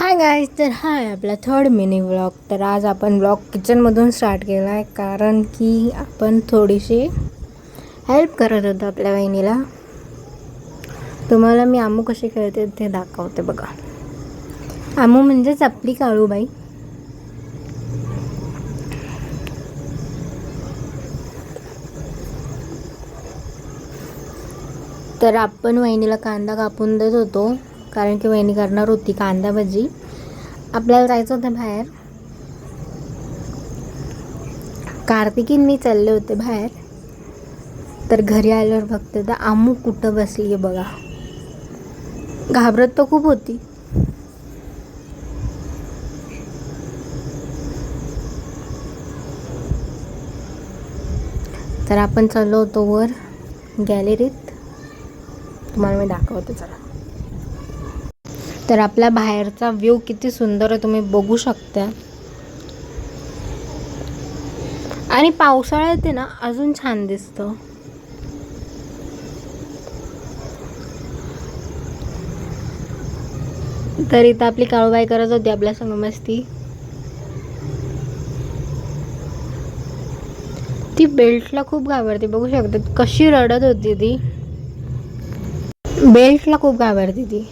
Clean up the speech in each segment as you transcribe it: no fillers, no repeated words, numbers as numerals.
Hi guys, तर हाय आपला third mini vlog. तर आज आपण व्लॉग किचनमधून स्टार्ट केला आहे, कारण की आपण थोडीशी हेल्प करत होतो आपल्या वहिनीला. तुम्हाला मी आमू कशी खेळते ते दाखवते बघा. आमू म्हणजेच आपली काळूबाई. तर आपण वहिनीला कांदा कापून देत होतो, कारण की वहिनी करणार होती कांदा भजी. आपल्याला जायचं होतं बाहेर. कार्तिकीन मी चालले होते बाहेर. तर घरी आल्यावर बघते तर आमू कुठं बसली आहे बघा. घाबरत तर खूप होती. तर आपण चाललो होतो वर गॅलरीत. तुम्हाला मी दाखवते चला. तर आपल्या बाहेरचा व्ह्यू किती सुंदर आहे तुम्ही बघू शकता. आणि पावसाळ्यात आहे ना अजून छान दिसतं. तर इथं आपली काळूबाई करत होती आपल्या संग मस्ती. ती बेल्टला खूप घाबरते, बघू शकतात कशी रडत होती ती. बेल्टला खूप घाबरते ती.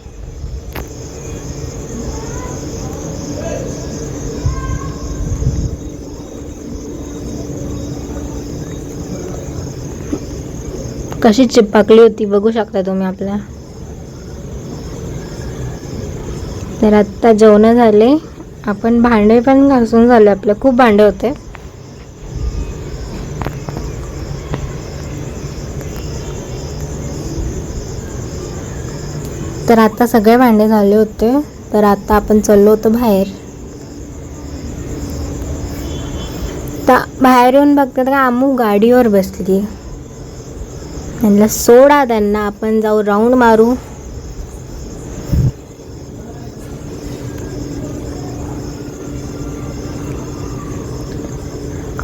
कशी चिपकली होती बघू शकता तुम्ही आपल्या. तर आत्ता जेवण झाले, आपण भांडे पण घासून झाले आपले. खूप भांडे होते. तर आता सगळे भांडे झाले होते. तर आता आपण चाललो होतो बाहेर. बाहेर येऊन बघतात का आमू गाडीवर बसली. त्यांना सोडा, त्यांना आपण जाऊ राऊंड मारू.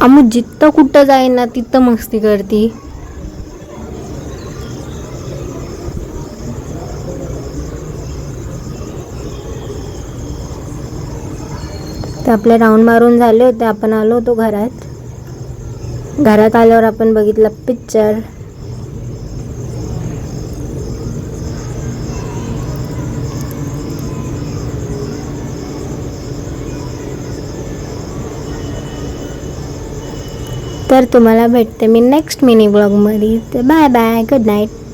आमू जिथं कुठं जाईना तिथं मस्ती करती. तर आपले राऊंड मारून झाले होते. आपण आलो होतो घरात. घरात आल्यावर आपण बघितलं पिक्चर. तर तुम्हाला भेटते मी नेक्स्ट मिनी ब्लॉगमध्ये. तर बाय बाय, गुड नाईट.